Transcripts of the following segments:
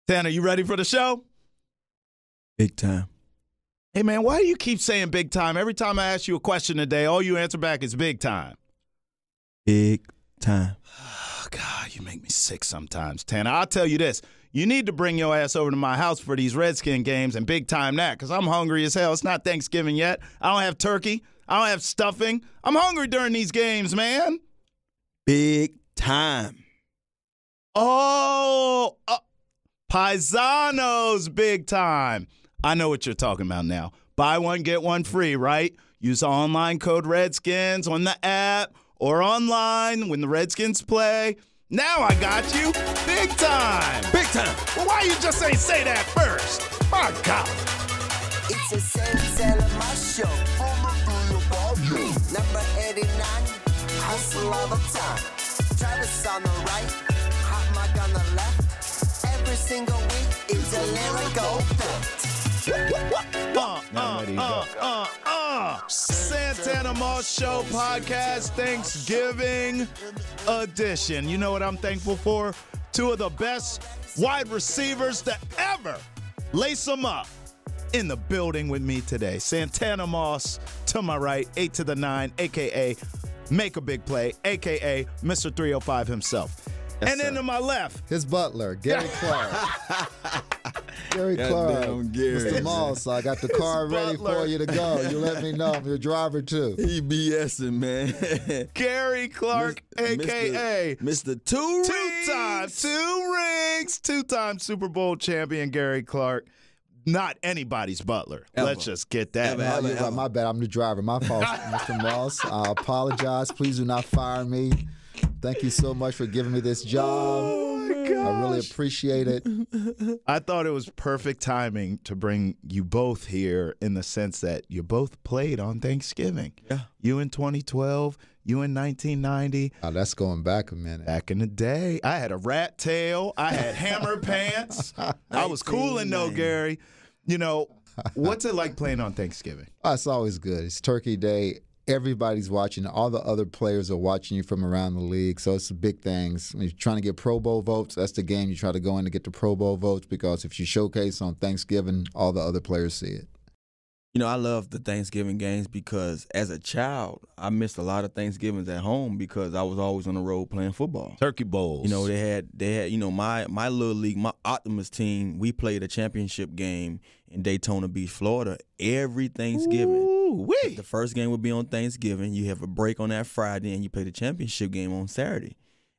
Tanner, you ready for the show? Big time. Hey, man, why do you keep saying big time? Every time I ask you a question today, all you answer back is big time. Big time. Oh, God, you make me sick sometimes, Tanner. I'll tell you this. You need to bring your ass over to my house for these Redskins games and big time that, because I'm hungry as hell. It's not Thanksgiving yet. I don't have turkey. I don't have stuffing. I'm hungry during these games, man. Big time. Oh, Paisanos, big time. I know what you're talking about now. Buy one, get one free, right? Use online code Redskins on the app or online when the Redskins play. Now I got you. Big time. Big time. Well, why you just ain't say that first? My God. It's a Santana Moss Show. Number 89, hustle all the time. Travis on the right, hot mic on the left. Every single week, it's a lyrical fact. Santana Moss Show podcast Thanksgiving edition. You know what I'm thankful for? Two of the best wide receivers to ever lace them up in the building with me today. Santana Moss to my right, 8 to the 9, a.k.a. Make a Big Play, a.k.a. Mr. 305 himself. Yes, and then to my left, his butler, Gary Clark. Gary Clark. Mr. Moss, I got the car ready for you to go. You let me know. I'm your driver, too. He BSing, man. Gary Clark, a.k.a. Mr. Two-time Super Bowl champion Gary Clark. Not anybody's butler. Ever. Let's just get that. Ever. My bad. I'm the driver. My fault, Mr. Moss. I apologize. Please do not fire me. Thank you so much for giving me this job. Oh, my gosh. I really appreciate it. I thought it was perfect timing to bring you both here in the sense that you both played on Thanksgiving. Yeah. You in 2012, you in 1990. Oh, that's going back a minute. Back in the day, I had a rat tail. I had hammer pants. I was cooling though, Gary. You know, what's it like playing on Thanksgiving? Oh, it's always good. It's Turkey Day. Everybody's watching. All the other players are watching you from around the league. So it's the big things. When you're trying to get Pro Bowl votes, that's the game you try to go in to get the Pro Bowl votes, because if you showcase on Thanksgiving, all the other players see it. You know, I love the Thanksgiving games because as a child, I missed a lot of Thanksgivings at home because I was always on the road playing football. Turkey bowls. You know, they had you know, my little league, my Optimus team, we played a championship game in Daytona Beach, Florida, every Thanksgiving. Ooh-wee. The first game would be on Thanksgiving. You have a break on that Friday, and you play the championship game on Saturday.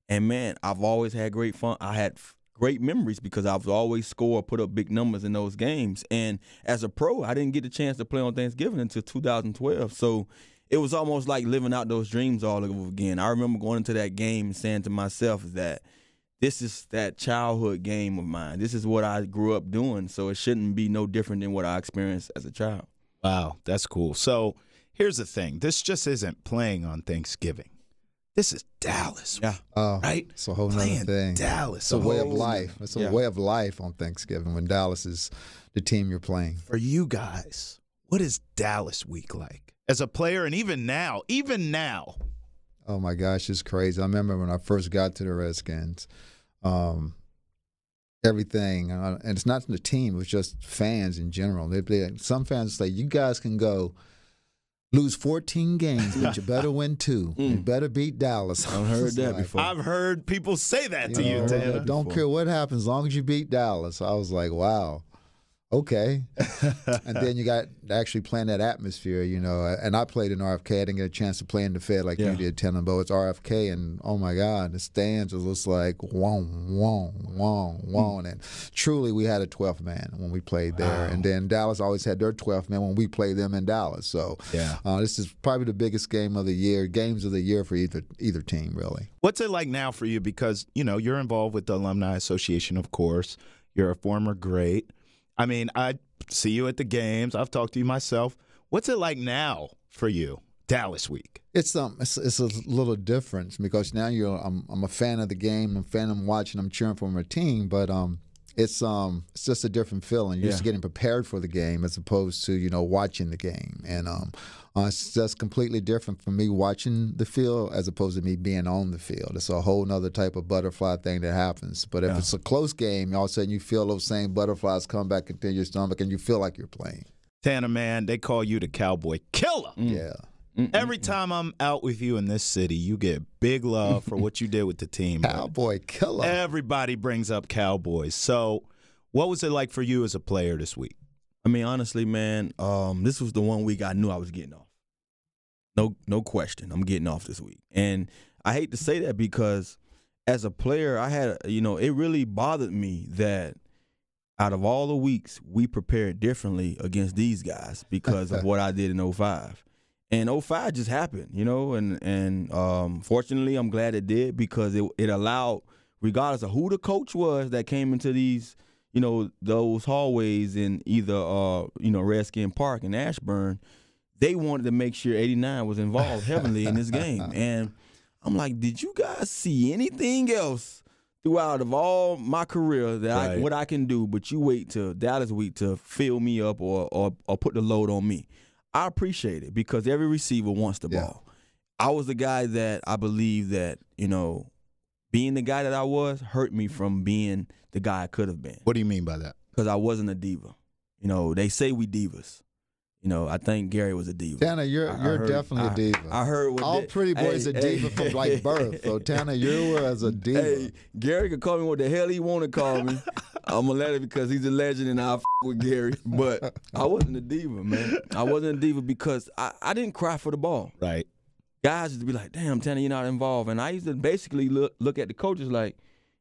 And, man, I've always had great fun. I had great memories because I was always score, put up big numbers in those games. And as a pro, I didn't get the chance to play on Thanksgiving until 2012. So it was almost like living out those dreams all over again. I remember going into that game and saying to myself that this is that childhood game of mine. This is what I grew up doing, so it shouldn't be no different than what I experienced as a child. Wow, that's cool. So here's the thing. This just isn't playing on Thanksgiving. This is Dallas. Yeah. Right? It's a whole Playing nother thing. Dallas. It's a way of life. It's a way of life on Thanksgiving when Dallas is the team you're playing. For you guys, what is Dallas week like? As a player, and even now. Oh, my gosh, it's crazy. I remember when I first got to the Redskins, everything, and it's not the team, it was just fans in general. Some fans say, you guys can go lose 14 games, but you better win 2. You better beat Dallas. I've heard that before. I've heard people say that to you, Tanner. Don't care what happens as long as you beat Dallas. I was like, wow. Okay. And then you got actually playing that atmosphere, you know. And I played in RFK. I didn't get a chance to play in the Fed like you did, Tennenboe. It's RFK, and oh my God, the stands was just like wong. And truly, we had a 12th man when we played there. And then Dallas always had their 12th man when we played them in Dallas. So this is probably the biggest games of the year for either team, really. What's it like now for you? Because, you know, you're involved with the Alumni Association, of course. You're a former great. I mean, I see you at the games. I've talked to you myself. What's it like now for you, Dallas week? It's a little different because now I'm a fan of the game. I'm a fan of watching. I'm cheering for my team. But it's just a different feeling. You're just getting prepared for the game as opposed to, watching the game. And it's just completely different from me watching the field as opposed to me being on the field. It's a whole nother type of butterfly thing that happens. But if it's a close game, all of a sudden you feel those same butterflies come back into your stomach and you feel like you're playing. Tanner, man, they call you the Cowboy Killer. Yeah. Every time I'm out with you in this city, you get big love for what you did with the team. Cowboy Killer. Everybody brings up Cowboys. So what was it like for you as a player this week? I mean, honestly, man, this was the one week I knew I was getting off. No question. I'm getting off this week. And I hate to say that because as a player, I had, it really bothered me that out of all the weeks, we prepared differently against these guys because of what I did in 05. And 05 just happened, and fortunately, I'm glad it did because it allowed, regardless of who the coach was that came into these, those hallways in either, Redskin Park in Ashburn, they wanted to make sure 89 was involved heavily in this game. And I'm like, did you guys see anything else throughout of all my career that what I can do, but you wait till Dallas week to fill me up or put the load on me? I appreciate it because every receiver wants the ball. I was the guy that I believe that, being the guy that I was hurt me from being the guy I could have been. What do you mean by that? Because I wasn't a diva. They say we divas. I think Gary was a diva. Tanner, you're definitely a diva. I heard what all pretty boys are diva from birth. So Tanner, you were as a diva. Hey, Gary could call me what the hell he want to call me. I'm gonna let it because he's a legend and I'll with Gary. But I wasn't a diva, man. I wasn't a diva because I didn't cry for the ball. Right. Guys used to be like, damn, Tanner, you're not involved. And I used to basically look at the coaches like,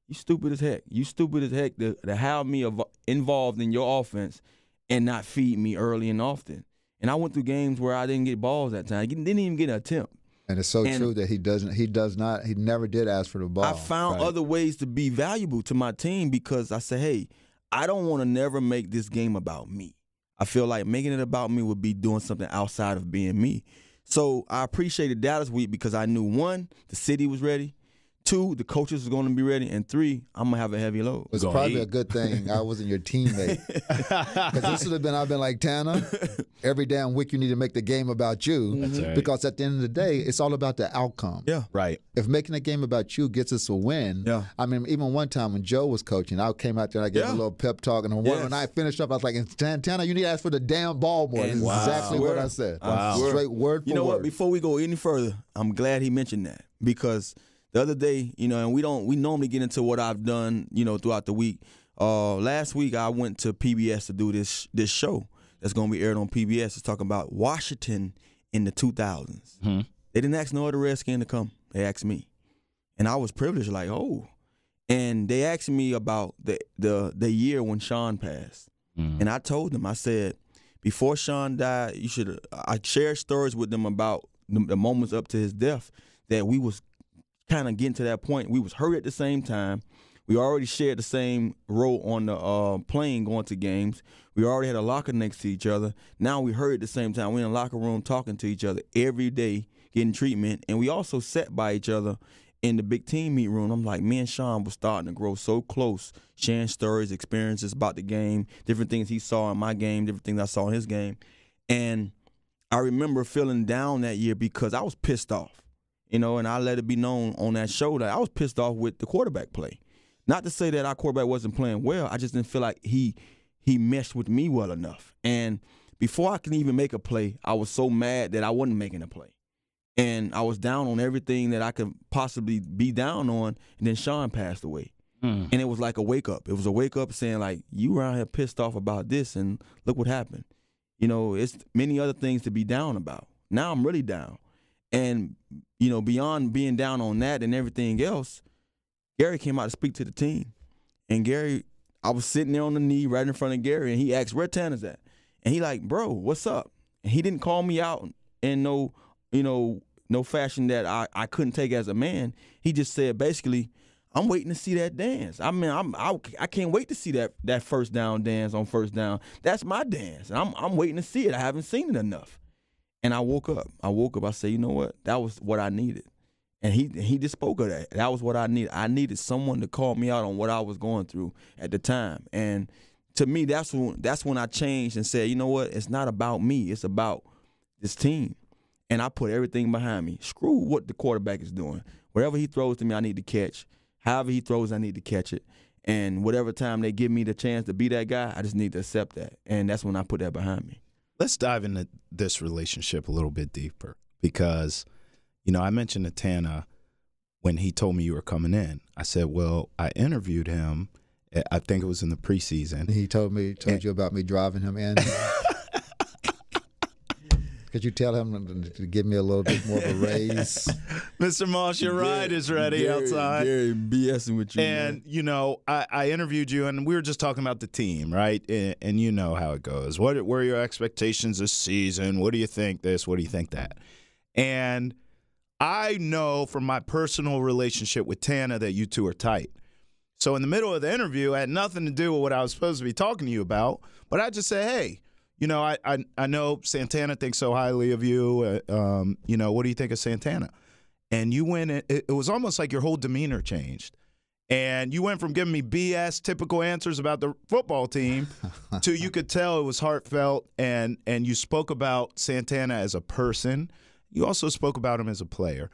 you stupid as heck. You stupid as heck to have me involved in your offense and not feed me early and often. And I went through games where I didn't get balls that time. I didn't even get an attempt. And it's so true that he never did ask for the ball. I found other ways to be valuable to my team because I said, hey, I don't want to never make this game about me. I feel like making it about me would be doing something outside of being me. So I appreciated Dallas week because I knew, 1, the city was ready. 2, the coaches was going to be ready. And 3, I'm going to have a heavy load. It's probably a good thing I wasn't your teammate. Because this would have been, I've been like, Tanner, every damn week you need to make the game about you. That's right. Because at the end of the day, it's all about the outcome. Yeah. Right. If making a game about you gets us a win, I mean, even one time when Joe was coaching, I came out there and I gave him a little pep talk. And when I finished up, I was like, Tanner, you need to ask for the damn ball more. That's exactly what I said. Wow. Straight word for word. You know what? Before we go any further, I'm glad he mentioned that because the other day, and we normally get into what I've done, throughout the week. Last week I went to PBS to do this show that's going to be aired on PBS. It's talking about Washington in the 2000s. Mm-hmm. They didn't ask no other Redskin to come. They asked me. And I was privileged, like, oh. And they asked me about the year when Sean passed. Mm-hmm. And I told them, I said, before Sean died, I shared stories with them about the moments up to his death that we was kind of getting to that point. We was hurt at the same time. We already shared the same row on the plane going to games. We already had a locker next to each other. Now we hurt at the same time. We in a locker room talking to each other every day, getting treatment. And we also sat by each other in the big team meet room. I'm like, me and Sean was starting to grow so close, sharing stories, experiences about the game, different things he saw in my game, different things I saw in his game. And I remember feeling down that year because I was pissed off. And I let it be known on that show that I was pissed off with the quarterback play. Not to say that our quarterback wasn't playing well. I just didn't feel like he meshed with me well enough. And before I could even make a play, I was so mad that I wasn't making a play. And I was down on everything that I could possibly be down on. And then Sean passed away. And it was like a wake-up. It was a wake-up saying, like, you around here pissed off about this, and look what happened. It's many other things to be down about. Now I'm really down. And, beyond being down on that and everything else, Gary came out to speak to the team. And Gary, I was sitting there on the knee right in front of Gary, and he asked, where Tanner's at? And he like, bro, what's up? And he didn't call me out in no fashion that I couldn't take as a man. He just said, basically, I'm waiting to see that dance. I mean, I can't wait to see that first down dance on first down. That's my dance. And I'm waiting to see it. I haven't seen it enough. And I woke up. I said, you know what? That was what I needed. And he just spoke of that. That was what I needed. I needed someone to call me out on what I was going through at the time. And to me, that's when I changed and said, you know what? It's not about me. It's about this team. And I put everything behind me. Screw what the quarterback is doing. Wherever he throws to me, I need to catch. However he throws, I need to catch it. And whatever time they give me the chance to be that guy, I just need to accept that. And that's when I put that behind me. Let's dive into this relationship a little bit deeper because, you know, I mentioned to Tana when he told me you were coming in. I said, well, I interviewed him. I think it was in the preseason. He told you about me driving him in. Could you tell him to give me a little bit more of a raise? Mr. Moss, your ride is ready outside. Gary BSing with you. And, man. you know, I interviewed you, and we were just talking about the team, right? And you know how it goes. What were your expectations this season? What do you think this? What do you think that? And I know from my personal relationship with Tana that you two are tight. So in the middle of the interview, I had nothing to do with what I was supposed to be talking to you about, but I just said, hey, you know, I know Santana thinks so highly of you. You know, what do you think of Santana? And you went, it was almost like your whole demeanor changed. And you went from giving me BS, typical answers about the football team, to you could tell it was heartfelt, and you spoke about Santana as a person. You also spoke about him as a player.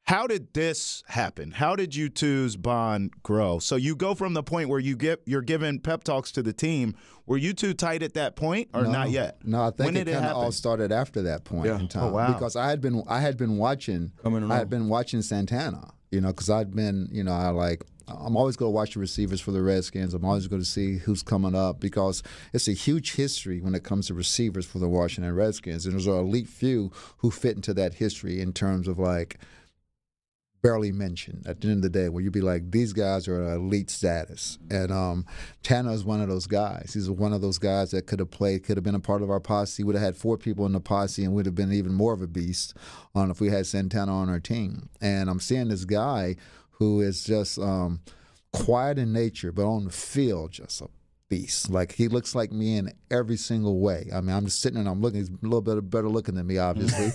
How did this happen? How did you two's bond grow? So you go from the point where you're giving pep talks to the team. Were you two tight at that point, or not yet? No, I think it kind of all started after that point in time. Oh, wow. Because I had been watching Santana, you know, because I'd been, you know, I'm always going to watch the receivers for the Redskins. I'm always going to see who's coming up because it's a huge history when it comes to receivers for the Washington Redskins. And there's an elite few who fit into that history in terms of like barely mentioned at the end of the day, where you'd be like, these guys are elite status. And Tanner is one of those guys. He's one of those guys that could have played, could have been a part of our posse. Would have had 4 people in the posse and would have been even more of a beast if we had Santana on our team. And I'm seeing this guy who is just quiet in nature, but on the field, just a beast. Like, he looks like me in every single way. I mean, I'm just sitting and I'm looking. He's a little bit better looking than me, obviously.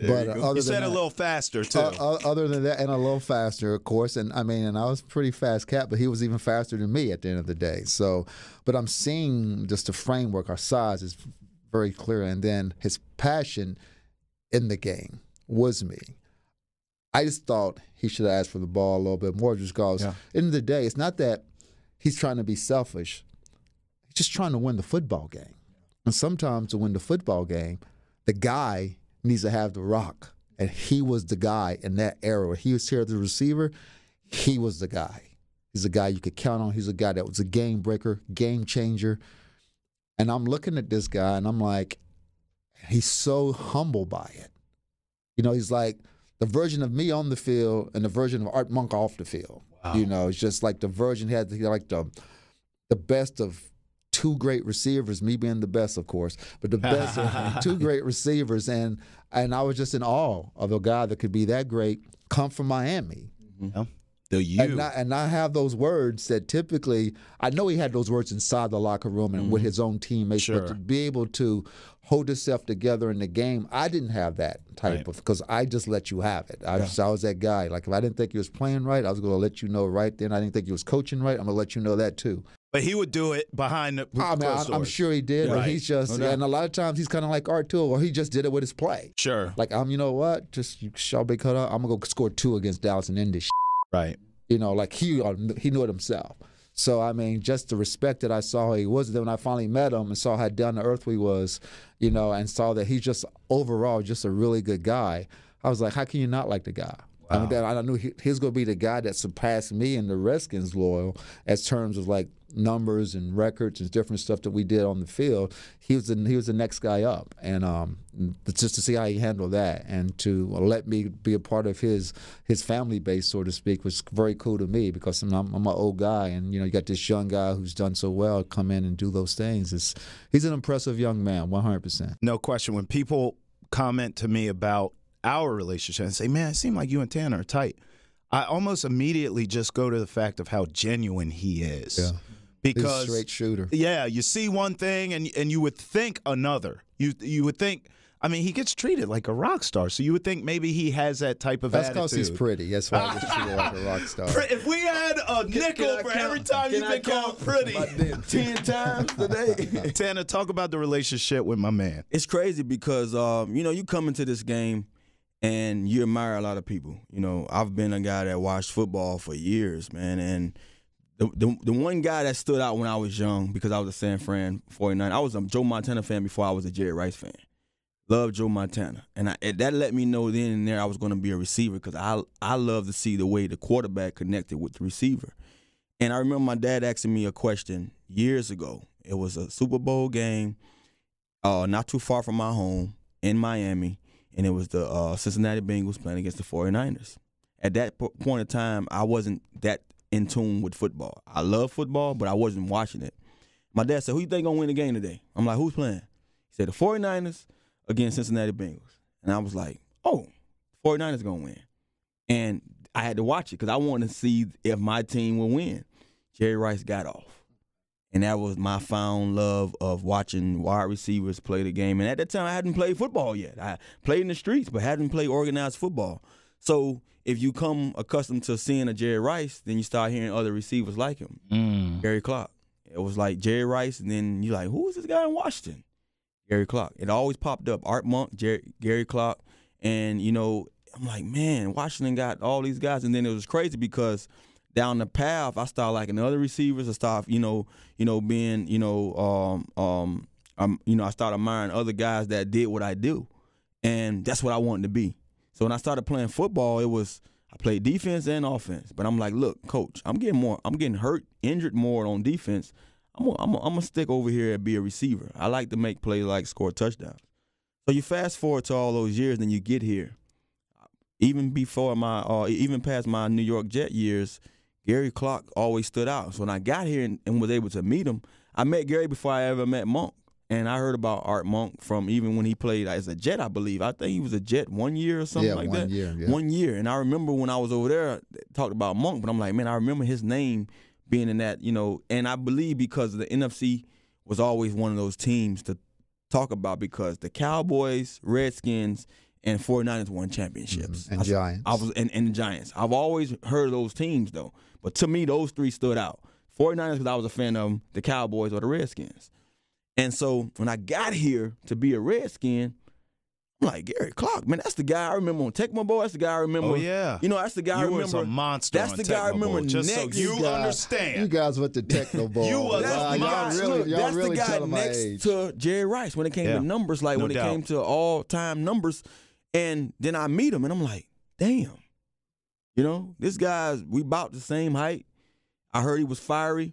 But you said a little faster too. Other than that, and a little faster, of course. And I mean, and I was a pretty fast cat, but he was even faster than me at the end of the day. So, but I'm seeing just the framework. Our size is very clear, and then his passion in the game was me. I just thought he should have asked for the ball a little bit more, just because at the end of the day, it's not that he's trying to be selfish. He's just trying to win the football game. And sometimes to win the football game, the guy needs to have the rock. And he was the guy in that era. When he was here as a receiver, he was the guy. He's a guy you could count on. He's a guy that was a game breaker, game changer. And I'm looking at this guy, and I'm like, he's so humble by it. You know, he's like the version of me on the field and the version of Art Monk off the field. Wow. You know, it's just like the version he had like the best of 2 great receivers, me being the best, of course, but the best of 2 great receivers. And I was just in awe of a guy that could be that great, come from Miami. Mm-hmm. The you. And not have those words that typically, I know he had those words inside the locker room and with his own teammates, but to be able to hold himself together in the game, I didn't have that type of, because I just let you have it. I was that guy. Like, if I didn't think he was playing right, I was going to let you know right then. I didn't think he was coaching right, I'm going to let you know that too. But he would do it behind the closed doors. I'm sure he did, but he's just, and a lot of times he's kind of like Art too, or he just did it with his play. Sure. Like, you know what, just you shall be cut up. I'm going to go score 2 against Dallas and end this shit. Right. You know, like he knew it himself. So, I mean, just the respect that I saw he was, then when I finally met him and saw how down to earth he was, you know, and saw that he's just overall just a really good guy, I was like, how can you not like the guy? Wow. I mean, I knew he was going to be the guy that surpassed me and the Redskins loyal as terms of like numbers and records and different stuff that we did on the field. He was the next guy up, and just to see how he handled that and to let me be a part of his family base, so to speak, was very cool to me, because I'm an old guy, and you know, you got this young guy who's done so well come in and do those things. He's an impressive young man, 100%. No question. When people comment to me about our relationship and say, man, it seemed like you and Tanner are tight, I almost immediately just go to the fact of how genuine he is. Yeah. Because he's a straight shooter. Yeah, you see one thing and you would think another. You would think, I mean, he gets treated like a rock star. So you would think maybe he has that type of attitude. That's because he's pretty. That's why he gets treated like a rock star. If we had a nickel for every time you've been called pretty. 10 times today. Tanner, talk about the relationship with my man. It's crazy because, you come into this game and you admire a lot of people. I've been a guy that watched football for years, man, and the one guy that stood out when I was young, because I was a San Fran 49, I was a Joe Montana fan before I was a Jerry Rice fan. Loved Joe Montana. And that let me know then and there I was going to be a receiver, because I love to see the way the quarterback connected with the receiver. And I remember my dad asking me a question years ago. It was a Super Bowl game not too far from my home in Miami, and it was the Cincinnati Bengals playing against the 49ers. At that point in time, I wasn't that in tune with football. I love football, but I wasn't watching it. My dad said, "Who you think gonna win the game today?" I'm like, "Who's playing?" He said, "The 49ers against Cincinnati Bengals." And I was like, "Oh, 49ers gonna win." And I had to watch it because I wanted to see if my team would win. Jerry Rice got off. And that was my found love of watching wide receivers play the game. And at that time, I hadn't played football yet. I played in the streets, but hadn't played organized football. So if you come accustomed to seeing a Jerry Rice, then you start hearing other receivers like him. Gary Clark. It was like Jerry Rice, and then you're like, who is this guy in Washington? Gary Clark. It always popped up. Art Monk, Gary Clark. And, I'm like, man, Washington got all these guys. And then it was crazy because down the path, I started liking other receivers. I started, being, I started admiring other guys that did what I do. And that's what I wanted to be. So when I started playing football, I played defense and offense. But I'm like, look, coach, I'm getting hurt, injured more on defense. I'm gonna stick over here and be a receiver. I like to make plays like score touchdowns. So you fast forward to all those years, and you get here. Even past my New York Jet years, Gary Clark always stood out. So when I got here and was able to meet him, I met Gary before I ever met Monk. And I heard about Art Monk from even when he played as a Jet, I believe. I think he was a Jet 1 year or something like that. 1 year. Yeah. 1 year. And I remember when I was over there, talked about Monk, but I'm like, man, I remember his name being in that, and I believe because the NFC was always one of those teams to talk about because the Cowboys, Redskins, and 49ers won championships. And Giants. And the Giants. I've always heard of those teams, though. But to me, those three stood out. 49ers because I was a fan of them, the Cowboys or the Redskins. And so when I got here to be a Redskin, I'm like, Gary Clark, man, that's the guy I remember on Tecmo Bowl. That's the guy I remember. Oh, yeah. That's the guy I remember. You was a monster That's on the guy I remember Bowl, just so you understand. You guys went to Tecmo Bowl. You was a monster. That's really the guy telling my next age. to Jerry Rice when it came to numbers, like when it came to all-time numbers. And then I meet him, and I'm like, damn. This guy's, we about the same height. I heard he was fiery.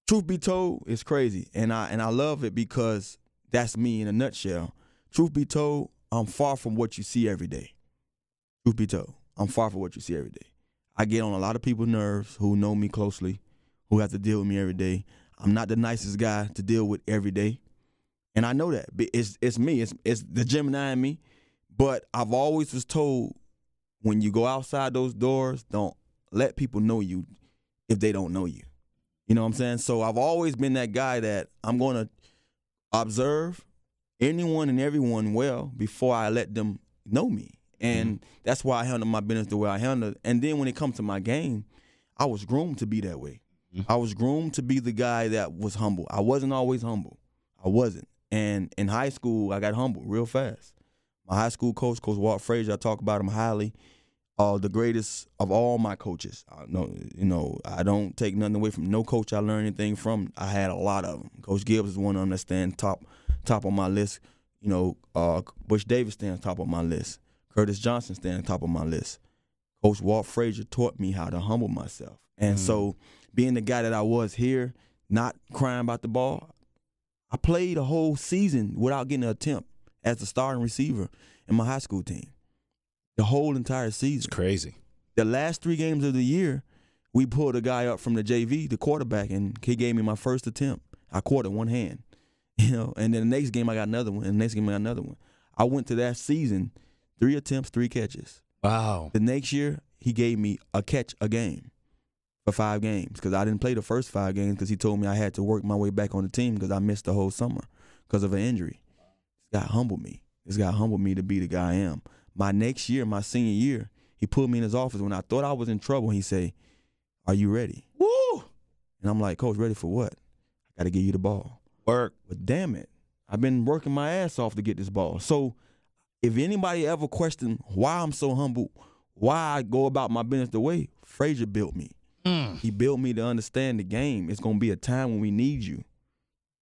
Truth be told, it's crazy, and I love it because that's me in a nutshell. Truth be told, I'm far from what you see every day. Truth be told, I'm far from what you see every day. I get on a lot of people's nerves who know me closely, who have to deal with me every day. I'm not the nicest guy to deal with every day, and I know that. It's me. It's the Gemini in me. But I've always was told when you go outside those doors, don't let people know you if they don't know you. You know what I'm saying? So I've always been that guy that I'm going to observe anyone and everyone well before I let them know me. And that's why I handle my business the way I handle it. And then when it comes to my game, I was groomed to be that way. I was groomed to be the guy that was humble. I wasn't always humble. I wasn't. And in high school, I got humble real fast. My high school coach, Coach Walt Frazier, I talk about him highly. The greatest of all my coaches. I don't take nothing away from no coach I learned anything from. I had a lot of them. Coach Gibbs is one of them that stands top on my list. Bush Davis stands top on my list. Curtis Johnson stands top on my list. Coach Walt Frazier taught me how to humble myself. And so being the guy that I was here, not crying about the ball, I played a whole season without getting an attempt as the starting receiver in my high school team. The whole entire season. It's crazy. The last 3 games of the year, we pulled a guy up from the JV, the quarterback, and he gave me my first attempt. I caught it one hand, and then the next game I got another one, and the next game I got another one. I went to that season, 3 attempts, 3 catches. Wow. The next year, he gave me a catch a game for 5 games because I didn't play the first 5 games because he told me I had to work my way back on the team because I missed the whole summer because of an injury. This guy humbled me. This guy humbled me to be the guy I am. My next year, my senior year, he pulled me in his office when I thought I was in trouble. He said, "Are you ready?" Woo! And I'm like, "Coach, ready for what?" "I got to give you the ball." Work. But damn it, I've been working my ass off to get this ball. So if anybody ever questioned why I'm so humble, why I go about my business the way, Frazier built me. He built me to understand the game. It's going to be a time when we need you.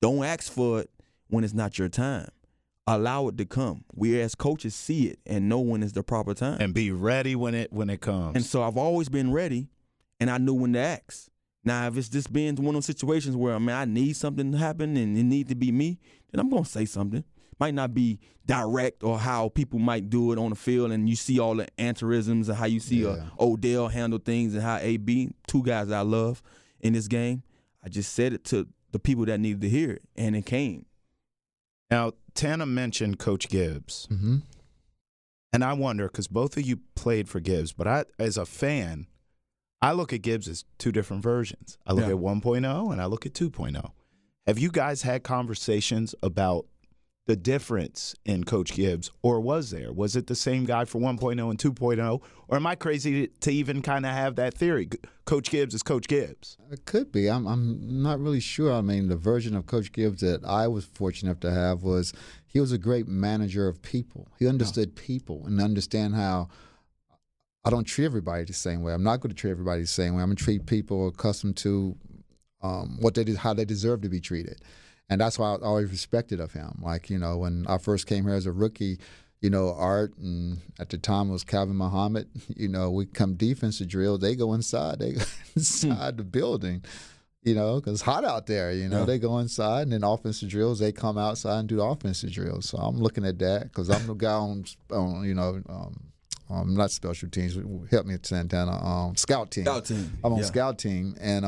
Don't ask for it when it's not your time. Allow it to come. We as coaches see it and know when it's the proper time. And be ready when it comes. And so I've always been ready, and I knew when to ask. Now, if it's just being one of those situations where, I need something to happen and it need to be me, then I'm going to say something. Might not be direct or how people might do it on the field, and you see all the mannerisms and how you see Odell handle things and how AB, two guys that I love in this game. I just said it to the people that needed to hear it, and it came. Now, Tana mentioned Coach Gibbs. Mm-hmm. And I wonder, because both of you played for Gibbs, but as a fan, I look at Gibbs as two different versions. I look at 1.0 and I look at 2.0. Have you guys had conversations about the difference in Coach Gibbs, or was there? Was it the same guy for 1.0 and 2.0? Or am I crazy to even kind of have that theory? Coach Gibbs is Coach Gibbs. It could be. I'm not really sure. I mean, the version of Coach Gibbs that I was fortunate enough to have was he was a great manager of people. He understood people and understand how I don't treat everybody the same way. I'm not going to treat everybody the same way. I'm going to treat people accustomed to how they deserve to be treated. And that's why I always respected of him. Like, when I first came here as a rookie, Art, and at the time it was Calvin Muhammad, we come defensive drill, they go inside. They go inside the building, because it's hot out there, They go inside, and then offensive drills, they come outside and do the offensive drills. So I'm looking at that because I'm the guy on not special teams, help me at Santana, scout team. I'm on scout team, and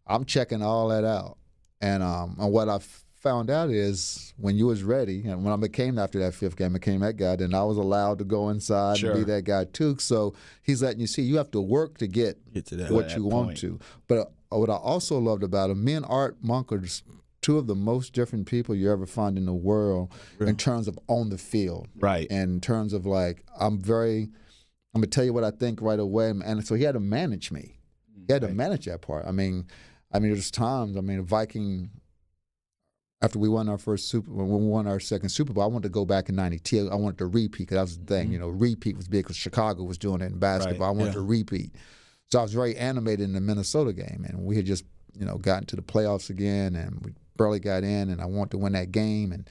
I'm checking all that out. And what I found out is when you was ready, and when I became, after that fifth game, I became that guy, then I was allowed to go inside and be that guy too. So he's letting you see you have to work to get to that, what you want to. But what I also loved about him, me and Art Monk are just two of the most different people you ever find in the world in terms of on the field. Right. And in terms of I'm going to tell you what I think right away. And so he had to manage me. He had to manage that part. I mean, there's times. Viking. After we won our when we won our second Super Bowl, I wanted to go back in '92. I wanted to repeat because that was the thing. Repeat was big because Chicago was doing it in basketball. I wanted to repeat, so I was very animated in the Minnesota game, and we had just gotten to the playoffs again, and we barely got in, and I wanted to win that game, and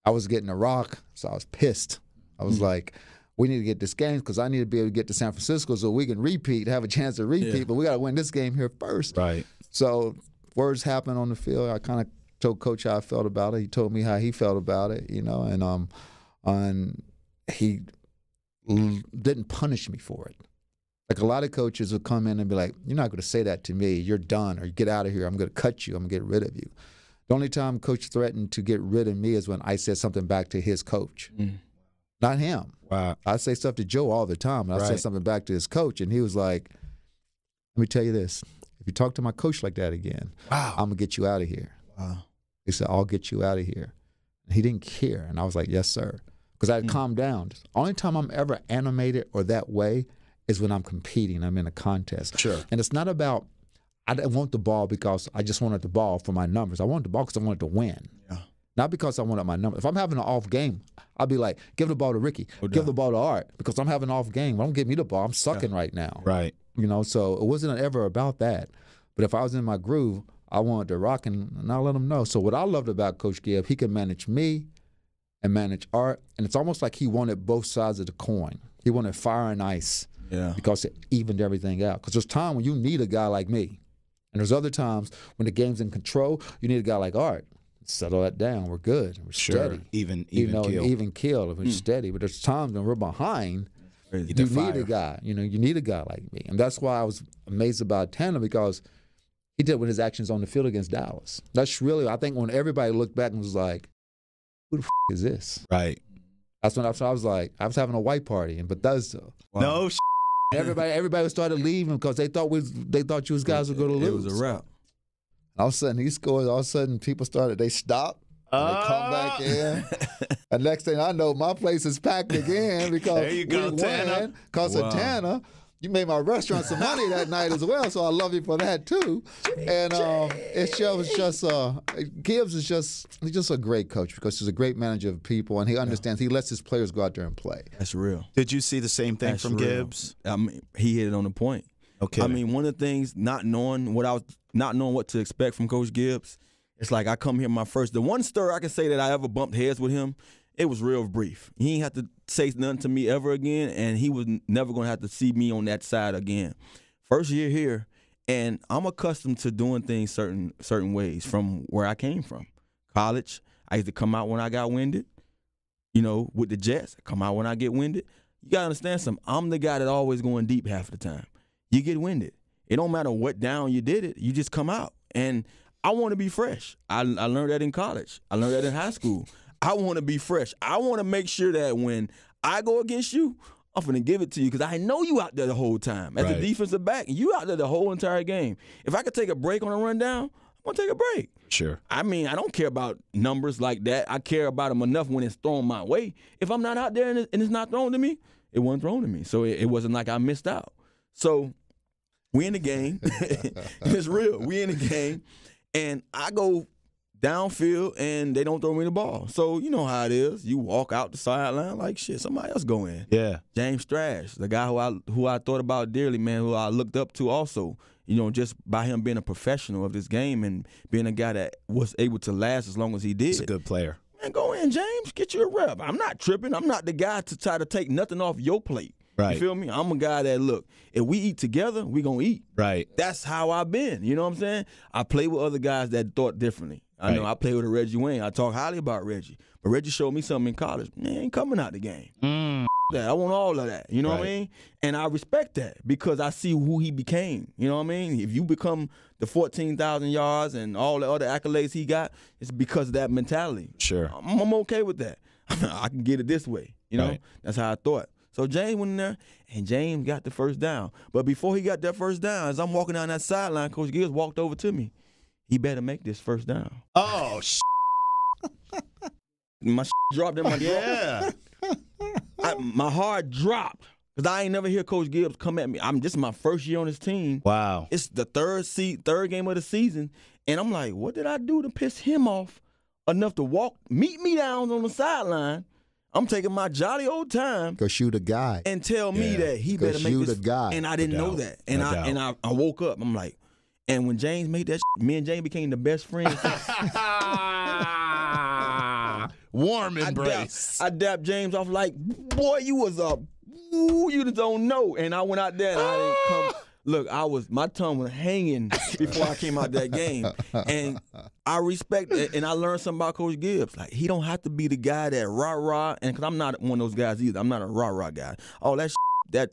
I was getting a rock, so I was pissed. I was like, we need to get this game because I need to be able to get to San Francisco so we can repeat, have a chance to repeat, but we got to win this game here first. Right. So words happened on the field. I kind of told Coach how I felt about it. He told me how he felt about it, and he didn't punish me for it. Like a lot of coaches will come in and be like, "You're not going to say that to me. You're done, or get out of here. I'm going to cut you. I'm going to get rid of you." The only time Coach threatened to get rid of me is when I said something back to his coach, not him. Wow. I say stuff to Joe all the time, and I said something back to his coach, and he was like, "Let me tell you this. If you talk to my coach like that again, I'm going to get you out of here." Wow. He said, "I'll get you out of here." And he didn't care. And I was like, "Yes, sir." Because I had calmed down. The only time I'm ever animated or that way is when I'm competing. I'm in a contest. Sure. And it's not about, I didn't want the ball because I just wanted the ball for my numbers. I wanted the ball because I wanted to win. Yeah. Not because I wanted my numbers. If I'm having an off game, I'll be like, give the ball to Ricky. Give the ball to Art because I'm having an off game. Don't give me the ball. I'm sucking right now. Right. So it wasn't ever about that. But if I was in my groove, I wanted to rock, and I let him know. So what I loved about Coach Gibbs, he can manage me and manage Art, and it's almost like he wanted both sides of the coin. He wanted fire and ice because it evened everything out. Because there's time when you need a guy like me, and there's other times when the game's in control, you need a guy like Art. Settle that down. We're good. We're steady. Even kill. Even kill. We're steady. But there's times when we're behind. You need a guy. You need a guy like me, and that's why I was amazed about Tana because he did with his actions on the field against Dallas. That's really, I think, when everybody looked back and was like, "Who the is this?" Right. That's when I was like, I was having a white party in Bethesda. Wow. No. Everybody started leaving because they thought you guys were going to lose. It was a wrap. All of a sudden he scored. All of a sudden people started. They stopped. They come back in. And next thing I know, my place is packed again because There you go, Tana. Because of Tana. You made my restaurant some money that night as well, so I love you for that too. And it's just Gibbs is he's just a great coach because he's a great manager of people, and he understands. He lets his players go out there and play. That's real. Did you see the same thing from Gibbs? I mean, he hit it on the point. Okay. I mean, one of the things, not knowing what to expect from Coach Gibbs, it's like I come here the one stir I can say that I ever bumped heads with him, it was real brief. He ain't have to say nothing to me ever again, and he was never going to have to see me on that side again. First year here, and I'm accustomed to doing things certain ways from where I came from. College, I used to come out when I got winded. With the Jets, I come out when I get winded. You got to understand something. I'm the guy that always going deep half the time. You get winded. It don't matter what down you did it. You just come out. And I want to be fresh. I learned that in college. I learned that in high school. I want to be fresh. I want to make sure that when I go against you, I'm going to give it to you because I know you out there the whole time. As a defensive back, you out there the whole entire game. If I could take a break on a rundown, I'm going to take a break. Sure. I mean, I don't care about numbers like that. I care about them enough when it's thrown my way. If I'm not out there and it's not thrown to me, it wasn't thrown to me. So it wasn't like I missed out. So we in the game. It's real. We in the game. And I go downfield, and they don't throw me the ball. So you know how it is. You walk out the sideline like, shit, somebody else go in. Yeah. James Strash, the guy who I thought about dearly, man, who I looked up to also, just by him being a professional of this game and being a guy that was able to last as long as he did. He's a good player. Man, go in, James. Get you a rep. I'm not tripping. I'm not the guy to try to take nothing off your plate. Right. You feel me? I'm a guy that, look, if we eat together, we going to eat. Right. That's how I've been. You know what I'm saying? I play with other guys that thought differently. I know I play with a Reggie Wayne. I talk highly about Reggie. But Reggie showed me something in college. Man, ain't coming out the game. That. I want all of that. You know what I mean? And I respect that because I see who he became. You know what I mean? If you become the 14,000 yards and all the other accolades he got, it's because of that mentality. Sure. I'm okay with that. I can get it this way. That's how I thought. So James went in there, and James got the first down. But before he got that first down, as I'm walking down that sideline, Coach Gibbs walked over to me. He better make this first down. Oh, My dropped in my my heart dropped because I ain't never hear Coach Gibbs come at me. This is my first year on his team. Wow. It's the third game of the season, and I'm like, what did I do to piss him off enough to meet me down on the sideline? I'm taking my jolly old time. Go shoot a guy. And tell me that he better make this. Shoot a guy. And I didn't know that. And I woke up. I'm like, and when James made that me and James became the best friends. Warm embrace. I dapped James off like, boy, you was up. Ooh, you just don't know. And I went out there and I didn't come. Look, my tongue was hanging before I came out that game. And I respect it, and I learned something about Coach Gibbs. Like, he don't have to be the guy that rah-rah, and because I'm not one of those guys either. I'm not a rah-rah guy. All that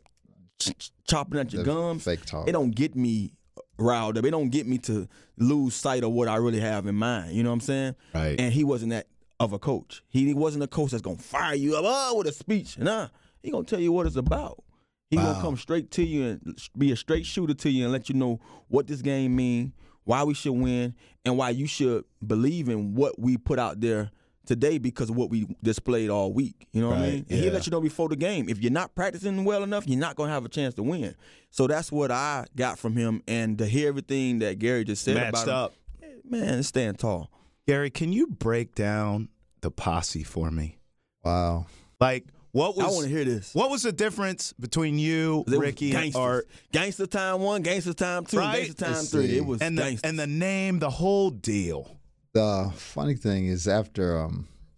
chopping at your gums, fake talk. It don't get me riled up. It don't get me to lose sight of what I really have in mind. You know what I'm saying? Right. And he wasn't that of a coach. He wasn't a coach that's going to fire you up with a speech. Nah, he going to tell you what it's about. He gonna come straight to you and be a straight shooter to you and let you know what this game means, why we should win, and why you should believe in what we put out there today because of what we displayed all week. You know what I mean? And he'll let you know before the game. If you're not practicing well enough, you're not gonna have a chance to win. So that's what I got from him, and to hear everything that Gary just said matched about up. him, man, it's staying tall. Gary, can you break down the Posse for me? Wow. Like, I want to hear this. What was the difference between you, Ricky, and Art? Gangster Time 1, Gangster Time 2, Right? Gangster Time 3. It was and the name, the whole deal. The funny thing is after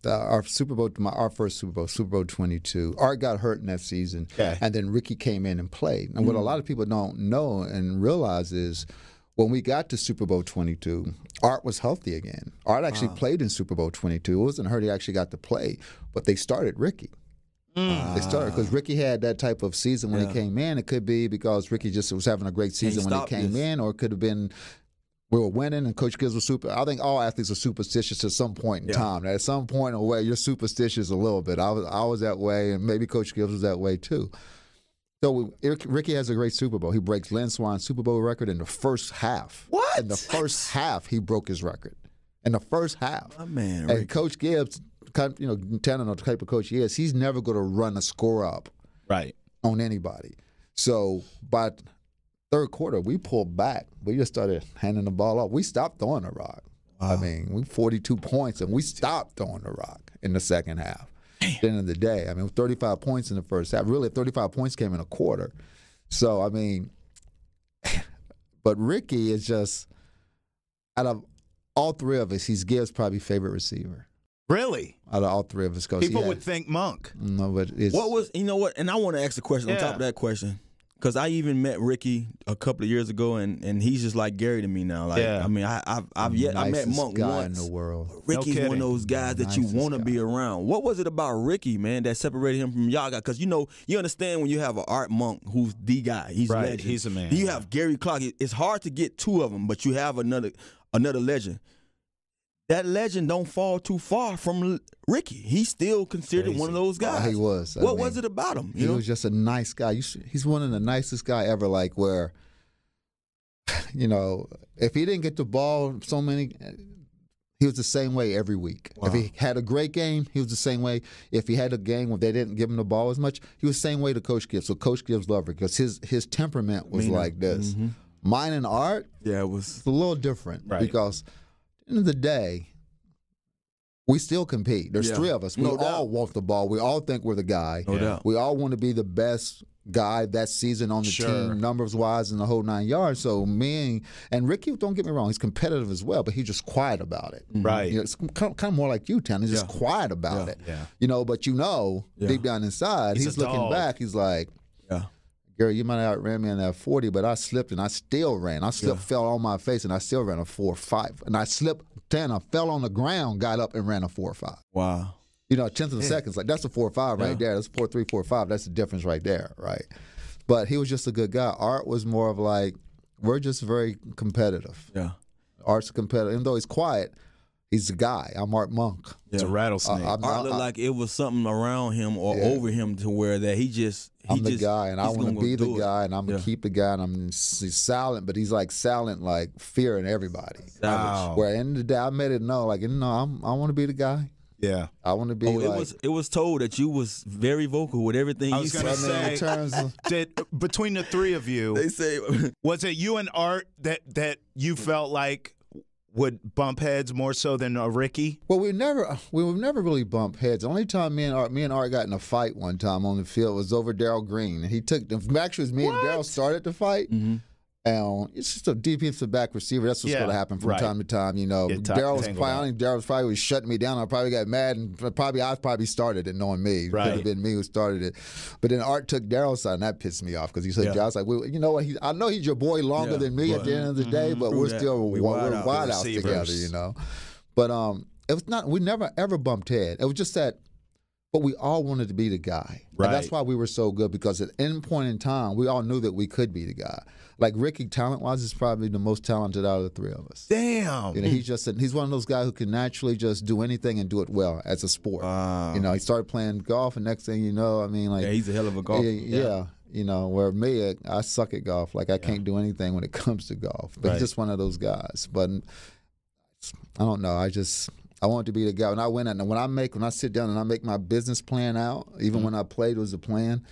our Super Bowl, our first Super Bowl, Super Bowl 22, Art got hurt in that season, and then Ricky came in and played. And what a lot of people don't know and realize is when we got to Super Bowl 22, Art was healthy again. Art actually played in Super Bowl 22. It wasn't hurt; he actually got to play, but they started Ricky. They started because Ricky had that type of season when he came in. It could be because Ricky just was having a great season when he came in, or it could have been we were winning and Coach Gibbs was super. I think all athletes are superstitious at some point in time. At some point in a way, you're superstitious a little bit. I was that way, and maybe Coach Gibbs was that way too. So Ricky has a great Super Bowl. He breaks Lynn Swan's Super Bowl record in the first half. What? In the first half, he broke his record. in the first half. My man, and Coach Gibbs, telling the type of coach he is, he's never going to run a score up on anybody. So by third quarter, we pulled back. We just started handing the ball off. We stopped throwing the rock. Wow. I mean, we 42 points, and we stopped throwing the rock in the second half. At the end of the day, I mean, 35 points in the first half. Really, 35 points came in a quarter. So, I mean, but Ricky is just, out of all three of us, he's Gibbs' probably favorite receiver. Really? Out of all three of us. People would think Monk. No, but it's. What was, you know what, and I want to ask a question on top of that question. Because I even met Ricky a couple of years ago, and he's just like Gary to me now. Like, I mean, I met Monk guy once. In the world. Ricky's one of those guys that you want to be around. What was it about Ricky, man, that separated him from y'all guys? Because you understand when you have an Art Monk who's the guy, he's right. legend. He's a man. You have Gary Clark. It's hard to get two of them, but you have another legend. That legend don't fall too far from Ricky. He's still considered one of those guys. He was. What was it about him? He was just a nice guy. He's one of the nicest guy ever. Like where, if he didn't get the ball, he was the same way every week. Wow. If he had a great game, he was the same way. If he had a game where they didn't give him the ball as much, he was the same way to Coach Gibbs. So Coach Gibbs loved it because his temperament was like this. Mm-hmm. Mine and Art, it was a little different because. End of the day, we still compete. There's three of us. We all want the ball. We all think we're the guy. No doubt. We all want to be the best guy that season on the team, numbers-wise, and the whole 9 yards. So me and Ricky, don't get me wrong, he's competitive as well, but he's just quiet about it. Right. It's kind of more like you, Tan. He's just quiet about it. Yeah. But deep down inside, he's looking back. He's like, Gary, you might have outran me in that 40, but I slipped and I still ran. I slipped, fell on my face, and I still ran a 4.5. And I slipped 10. I fell on the ground, got up, and ran a 4.5. Wow. A tenth of a second. Like, that's a 4.5 right there. That's 4.3, 4.5. That's the difference right there, right? But he was just a good guy. Art was more of like, we're just very competitive. Yeah. Art's competitive. Even though he's quiet, he's the guy. I'm Art Monk. It's a rattlesnake. Art looked like it was something around him or over him to where that I'm the guy, and I want to be the guy, and I'm going to keep the guy, and he's silent, but he's like silent, like fear in everybody. Wow. Where at the end of the day, I made it know, like, I want to be the guy. Yeah. I want to be it was told that you was very vocal with everything you said. I was going to say, between the three of you, they say, was it you and Art that you felt like would bump heads more so than Ricky? Well, we would never really bump heads. The only time me and Art got in a fight one time on the field was over Darryl Green. And he took actually it was me and Darryl started the fight. Mm-hmm. And it's just a defensive back receiver. That's what's going to happen from time to time. Darryl probably shutting me down. I probably got mad, and I probably started it, knowing me. It could have been me who started it. But then Art took Darryl's side, and that pissed me off because he said, "Darryl's like, well, you know what? I know he's your boy longer than me at the end of the day, but we're still wide out together, But it was not. We never ever bumped head. It was just that. But we all wanted to be the guy. Right. And that's why we were so good, because at any point in time, we all knew that we could be the guy. Like Ricky, talent-wise, is probably the most talented out of the three of us. Damn. He's one of those guys who can naturally just do anything and do it well as a sport. He started playing golf, and next thing you know, he's a hell of a golfer. Yeah. Where me, I suck at golf. Like, I can't do anything when it comes to golf. But he's just one of those guys. But I don't know. I want to be the guy. When I sit down and I make my business plan out, even when I played, it was a plan.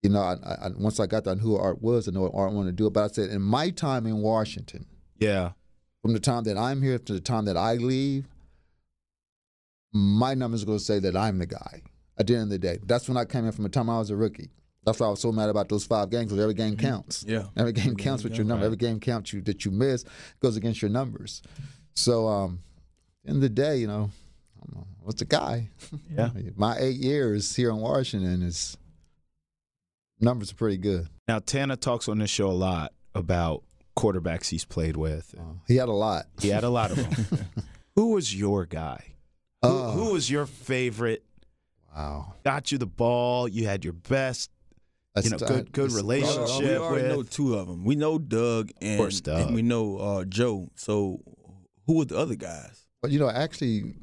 I once I got down who Art was, I know what Art wanted to do. But I said, in my time in Washington, from the time that I'm here to the time that I leave, my numbers are going to say that I'm the guy at the end of the day. That's when I came in from the time I was a rookie. That's why I was so mad about those 5 games, because every game counts. Yeah. Every game counts with your number. Right. Every game counts that you miss goes against your numbers. So, at the end of the day, what's the guy? Yeah. My 8 years here in Washington numbers are pretty good. Now, Tana talks on this show a lot about quarterbacks he's played with. He had a lot. He had a lot of them. Who was your guy? Who was your favorite? Wow. Got you the ball. You had your best, good relationship we already with. know 2 of them. We know Doug and we know Joe. So who were the other guys? Well, actually,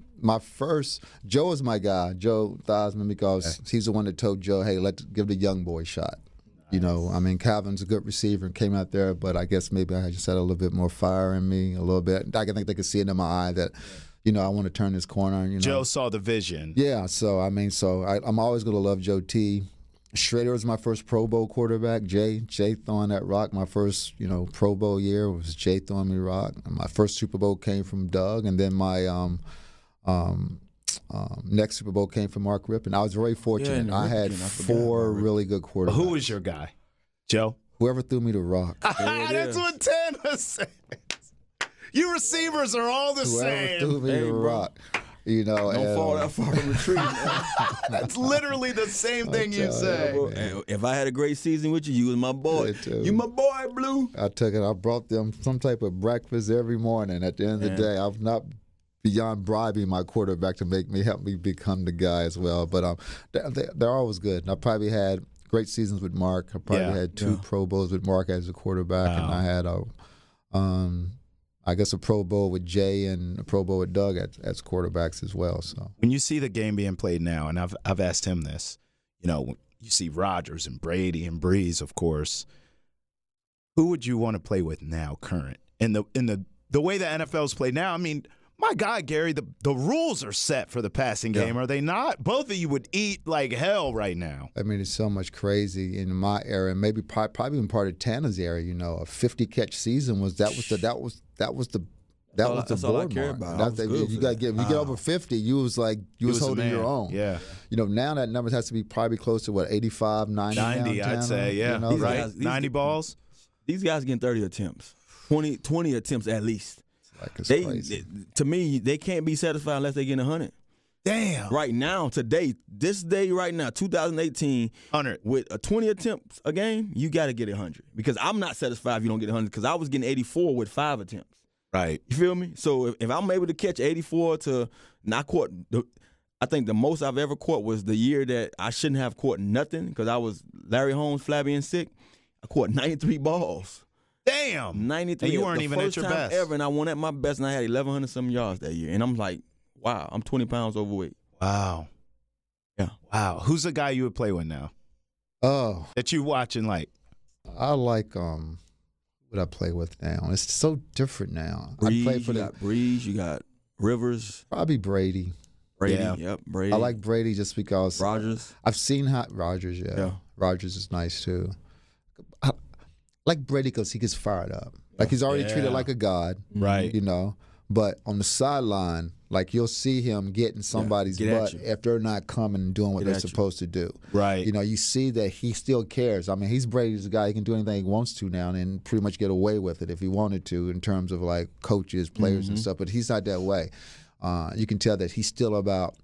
Joe is my guy, Joe Theismann, because he's the one that told Joe, hey, let's give the young boy a shot. You know, I mean, Calvin's a good receiver and came out there, but I guess maybe I just had a little bit more fire in me, a little bit. I think they could see it in my eye that, you know, I want to turn this corner. You know, Joe saw the vision. Yeah, so I mean, I'm always going to love Joe T. Schrader was my first Pro Bowl quarterback. Jay throwing that rock. My first, you know, Pro Bowl year was Jay throwing me rock. And my first Super Bowl came from Doug, and then my next Super Bowl came from Mark Rippon. I was very fortunate. I had 4 really good quarterbacks. Who was your guy? Joe? Whoever threw me the rock. That's what Tana says. You receivers are all the same. Whoever threw me the rock. You know, don't fall that far from the tree. That's literally the same thing you say. If I had a great season with you, you was my boy. You my boy, Blue. I took it. I brought them some type of breakfast every morning. At the end of the day, I'm not beyond bribing my quarterback to help me become the guy as well. But they're always good. I probably had great seasons with Mark. I probably had 2 Pro Bowls with Mark as a quarterback, and I had I guess a Pro Bowl with Jay and a Pro Bowl with Doug as quarterbacks as well. So when you see the game being played now, and I've asked him this, you know, you see Rodgers and Brady and Breeze, of course. Who would you want to play with now, current? In the way the NFL's played now, I mean, my God, Gary, the rules are set for the passing game, are they not? Both of you would eat like hell right now. I mean, it's so much crazy in my era, and maybe probably even part of Tana's era. You know, a 50-catch season was the board mark. You got to get over 50. You was holding your own. Yeah. You know, now that number has to be probably close to what, 85, 90. 90, I'd say. Yeah. You know, right. 90 balls. These guys getting 30 attempts, 20 attempts at least. Crazy. To me, they can't be satisfied unless they get 100. Damn. Right now, this day right now, 2018, 100. With a 20 attempts a game, you got to get 100. Because I'm not satisfied if you don't get 100, because I was getting 84 with 5 attempts. Right. You feel me? So if I'm able to catch 84 I think the most I've ever caught was the year that I shouldn't have caught nothing because I was Larry Holmes, flabby and sick. I caught 93 balls. Damn. 93. And you weren't even at your best. First time ever, and I won at my best, and I had 1,100-some yards that year. And I'm like, wow, I'm 20 pounds overweight. Wow. Yeah. Wow. Who's the guy you would play with now? Oh. That you watching like? I like what I play with now. It's so different now. Breeze, I play for got Breeze, you got Rivers. Probably Brady. Yep, Brady. I like Brady just because Rodgers. I've seen how Rodgers, yeah. Rodgers is nice too. I like Brady because he gets fired up. Like he's already treated like a god. Right. You know. But on the sideline, like you'll see him getting somebody's butt if they're not coming and doing what they're supposed to do. Right. You know, you see that he still cares. I mean, he's Brady's a guy. He can do anything he wants to now and pretty much get away with it if he wanted to in terms of like coaches, players and stuff. But he's not that way. You can tell that he's still about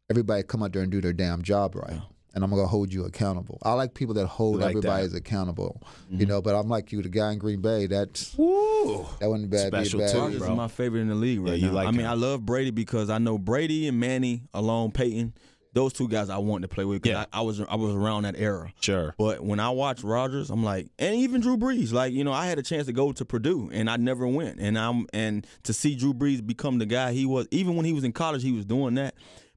everybody come out there and do their damn job right. And I'm going to hold you accountable. I like people that hold everybody accountable. You know, but I'm like you, the guy in Green Bay, that wouldn't be bad. Special too, Rodgers is my favorite in the league right now. Like I mean, I love Brady because I know Brady and Manny, along Peyton, those two guys I wanted to play with because I was around that era. Sure. But when I watch Rodgers, I'm like, and even Drew Brees, like, you know, I had a chance to go to Purdue and I never went. And to see Drew Brees become the guy he was, even when he was in college, he was doing that.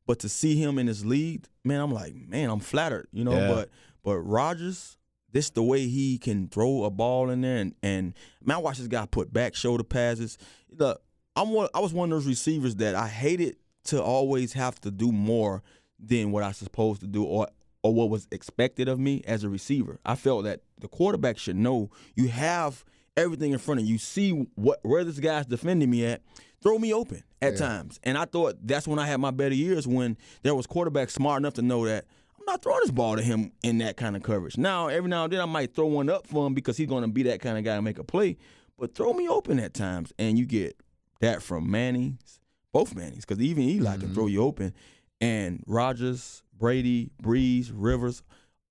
But to see him in his league, man, I'm like, man, I'm flattered, you know. Yeah. But Rodgers, this the way he can throw a ball in there, and man, I watch this guy put back shoulder passes. Look, I was one of those receivers that I hated to always have to do more than what I was supposed to do or what was expected of me as a receiver. I felt that the quarterback should know you have everything in front of you. You see where this guy's defending me at. Throw me open at times. And I thought that's when I had my better years, when there was quarterbacks smart enough to know that I'm not throwing this ball to him in that kind of coverage. Now, every now and then I might throw one up for him because he's going to be that kind of guy and make a play. But throw me open at times. And you get that from Mannings, both Mannings, because even Eli can throw you open. And Rodgers, Brady, Breeze, Rivers,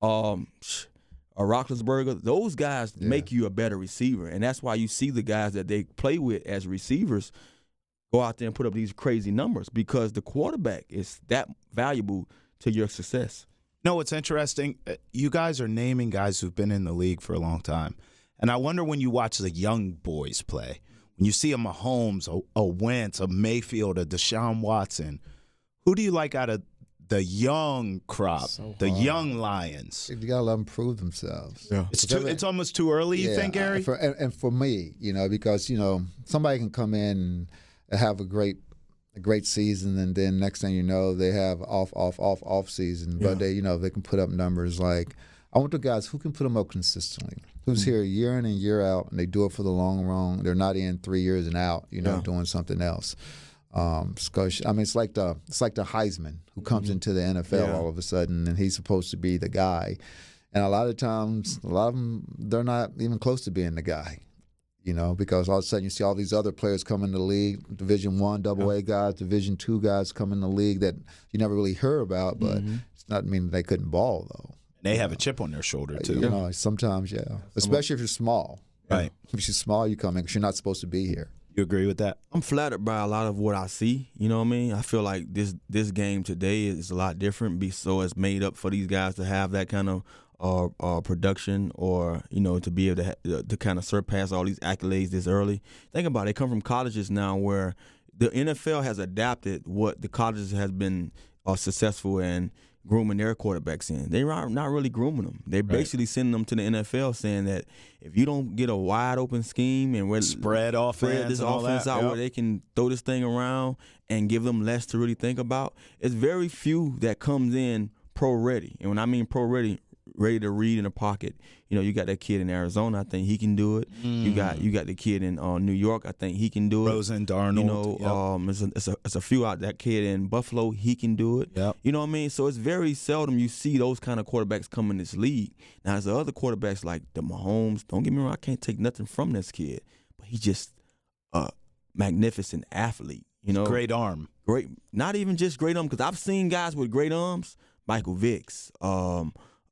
Roethlisberger, those guys make you a better receiver. And that's why you see the guys that they play with as receivers go out there and put up these crazy numbers, because the quarterback is that valuable to your success. No, it's interesting. You guys are naming guys who've been in the league for a long time. And I wonder when you watch the young boys play, when you see a Mahomes, a Wentz, a Mayfield, a Deshaun Watson, who do you like out of the young crop, the young Lions. You got to let them prove themselves. Yeah. It's almost too early, you think, Gary? And for me, because somebody can come in and have a great season, and then next thing you know, they have off season. But they can put up numbers like. I want the guys who can put them up consistently, who's here year in and year out, and they do it for the long run. They're not in 3 years and out, doing something else. It's like the Heisman who comes into the NFL all of a sudden, and he's supposed to be the guy. And a lot of them, they're not even close to being the guy, because all of a sudden you see all these other players come in the league, Division I, AA guys, Division II guys come in the league that you never really hear about, but it's not meaning they couldn't ball, though. They have a chip on their shoulder, too. Sometimes, especially if you're small. Right. If you're small, you come in because you're not supposed to be here. You agree with that? I'm flattered by a lot of what I see. You know what I mean? I feel like this game today is a lot different. So it's made up for these guys to have that kind of production, or to be able to kind of surpass all these accolades this early. Think about it. They come from colleges now where the NFL has adapted what the colleges has been successful in grooming their quarterbacks in. They're not really grooming them. They're basically sending them to the NFL saying that if you don't get a wide open scheme and spread this offense out where they can throw this thing around and give them less to really think about, it's very few that comes in pro ready. And when I mean pro ready to read in the pocket, you got that kid in Arizona. I think he can do it. You got the kid in New York. I think he can do it. Rosen, Darnold. It's a few out. That kid in Buffalo, he can do it. Yep. You know what I mean? So it's very seldom you see those kind of quarterbacks come in this league. Now, there's the other quarterbacks like the Mahomes. Don't get me wrong, I can't take nothing from this kid, but he's just a magnificent athlete. Great arm. Great, not even just great arm, because I've seen guys with great arms. Michael Vicks.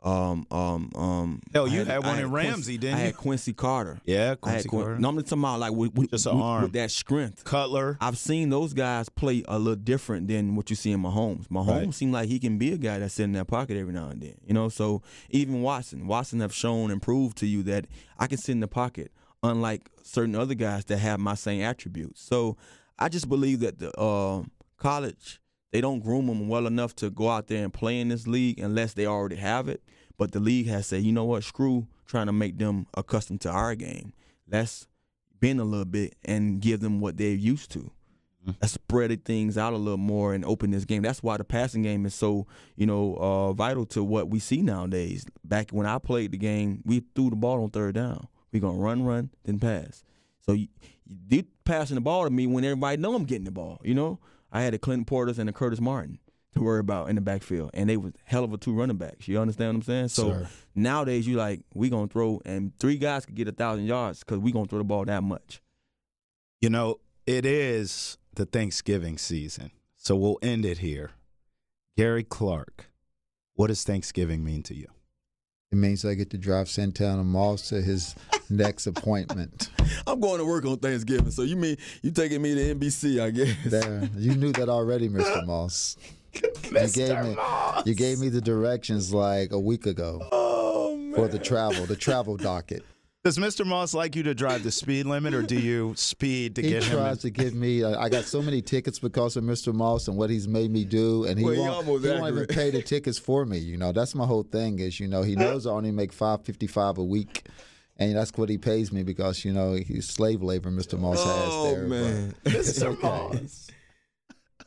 Hell, you had one in Ramsey, didn't you? I had Quincy Carter. Yeah, Quincy Carter. No, I'm talking about like with just an arm. with that strength. Cutler. I've seen those guys play a little different than what you see in Mahomes. Mahomes seemed like he can be a guy that's sitting in that pocket every now and then. So even Watson have shown and proved to you that I can sit in the pocket, unlike certain other guys that have my same attributes. So I just believe that the college, they don't groom them well enough to go out there and play in this league unless they already have it. But the league has said, you know what, screw trying to make them accustomed to our game. Let's bend a little bit and give them what they're used to. Let's spread things out a little more and open this game. That's why the passing game is so, vital to what we see nowadays. Back when I played the game, we threw the ball on third down. We're going to run, then pass. So you passing the ball to me when everybody know I'm getting the ball, I had the Clinton Porters and the Curtis Martin to worry about in the backfield, and they was hell of a two running backs. You understand what I'm saying? So nowadays, you like, we going to throw, and 3 guys could get 1,000 yards because we going to throw the ball that much. It is the Thanksgiving season, so we'll end it here. Gary Clark, what does Thanksgiving mean to you? It means I get to drive Santana Moss to his next appointment. I'm going to work on Thanksgiving, so you mean you taking me to NBC, I guess. There, you knew that already, Mr. Moss. You gave me the directions like a week ago for the travel docket. Does Mr. Moss like you to drive the speed limit, or do you speed to get him? He tries to get me. I got so many tickets because of Mr. Moss and what he's made me do, and he won't even pay the tickets for me. That's my whole thing is, he knows I only make $5.55 a week, and that's what he pays me because, he's slave labor Mr. Moss has there. Oh, man. Mr. Moss.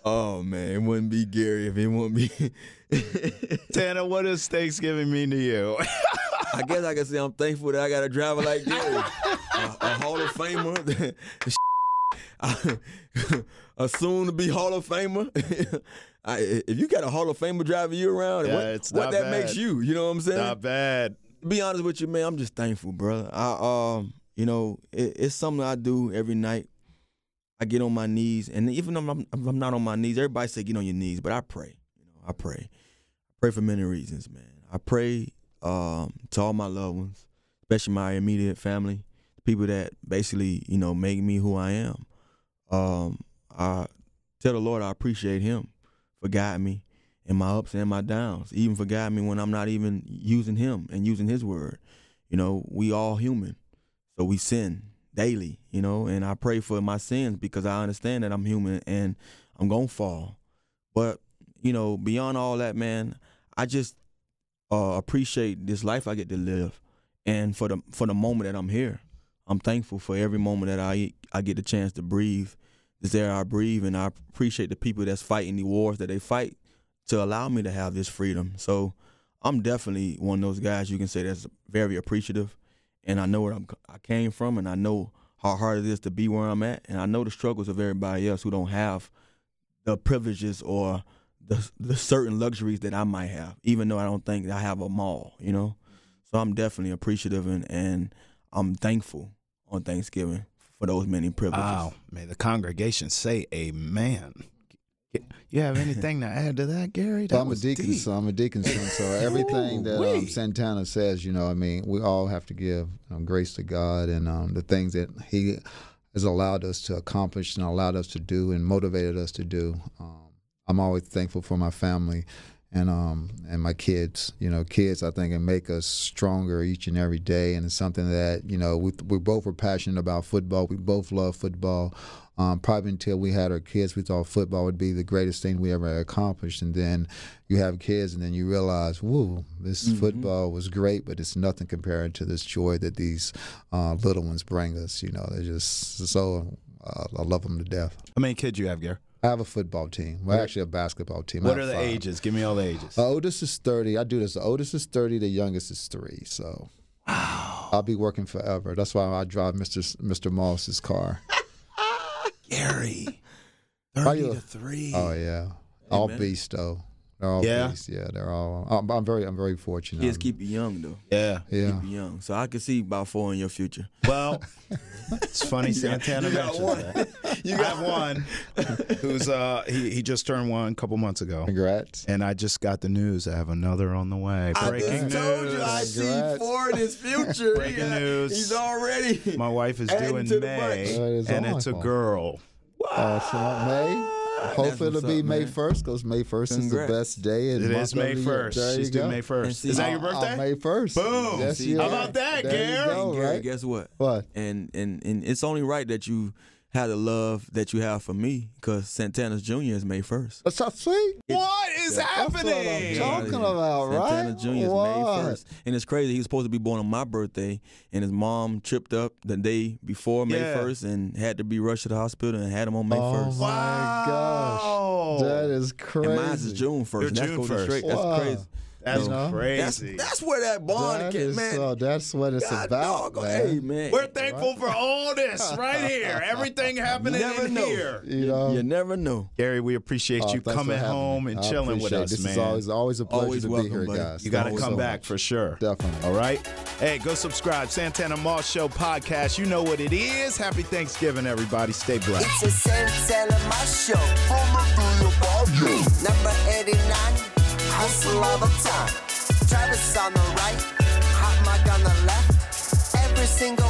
Oh, man, it wouldn't be Gary if it wouldn't be. Tana, what does Thanksgiving mean to you? I guess I can say I'm thankful that I got a driver like Gary, a Hall of Famer, a soon-to-be Hall of Famer. If you got a Hall of Famer driving you around, what that makes you, you know what I'm saying? Not bad. To be honest with you, man, I'm just thankful, brother. It's something I do every night. I get on my knees, and even if I'm not on my knees, everybody say get on your knees, but I pray. I pray. I pray for many reasons, man. I pray to all my loved ones, especially my immediate family, the people that basically, make me who I am. I tell the Lord I appreciate him for guiding me in my ups and my downs, even for guiding me when I'm not even using him and using his word. We all human, so we sin daily, and I pray for my sins because I understand that I'm human and I'm going to fall. But, beyond all that, man, I just appreciate this life I get to live, and for the moment that I'm here. I'm thankful for every moment that I get the chance to breathe, this air I breathe, and I appreciate the people that's fighting the wars that they fight to allow me to have this freedom. So I'm definitely one of those guys you can say that's very appreciative, and I know where I came from, and I know how hard it is to be where I'm at, and I know the struggles of everybody else who don't have the privileges or the certain luxuries that I might have, even though I don't think I have them all, So I'm definitely appreciative, and I'm thankful on Thanksgiving for those many privileges. Wow. May the congregation say amen. You have anything to add to that, Gary? Well, I'm a deacon's son, so everything that Santana says, we all have to give grace to God, and the things that he has allowed us to accomplish and allowed us to do and motivated us to do. I'm always thankful for my family and my kids. Kids, I think, can make us stronger each and every day, and it's something that, we both were passionate about football. We both love football. Probably until we had our kids, we thought football would be the greatest thing we ever accomplished. And then you have kids, and then you realize, whoa, this football was great, but it's nothing compared to this joy that these little ones bring us. They're just so, I love them to death. How many kids you have, Gary? I have a football team. We're actually a basketball team. What are the ages? Give me all the ages. The oldest is 30. I do this. The oldest is 30. The youngest is 3. So wow. I'll be working forever. That's why I drive Mr. Moss's car. Gary, 30 to 3. Oh yeah, all beasts though. They're all beasts. Yeah, they're all. I'm very fortunate. Kids keep you young though. Yeah. Keep you young. So I can see about 4 in your future. Well, it's funny Santana mentioned that. You got one who's he just turned 1 a couple months ago. Congrats. And I just got the news. I have another on the way. Breaking news. I told you I see 4 in his future. Breaking news. He's already. My wife is due in May, and it's a girl. Wow. So May. Hopefully it'll be May 1st, because May 1st is the best day. It is May 1st. She's due May 1st. Is that your birthday? May 1st. Boom. Yes, how about that, Gary? Gary, guess what? What? And it's only right that you have the love that you have for me, because Santana's Jr. is May 1st. That's so sweet. What is happening? That's what I'm talking about, right? Santana Jr. is May 1st. And it's crazy. He was supposed to be born on my birthday, and his mom tripped up the day before May 1st and had to be rushed to the hospital and had him on May 1st. Oh, my gosh. That is crazy. And mine is June 1st. That's June 1st. That's crazy. That's crazy. That's where that bond came, man. That's what it's about, man. Hey, man. We're thankful for all this right here. Everything happening in here. You never know. Gary, we appreciate you coming home and chilling with us, man. This is always a pleasure to be here, buddy. guys. You got to come back for sure. Definitely. All right? Hey, go subscribe. Santana Moss Show podcast. You know what it is. Happy Thanksgiving, everybody. Stay blessed. It's a Santana Moss Show. Number 89. Hustle all the time. Travis on the right, hot mic on the left. Every single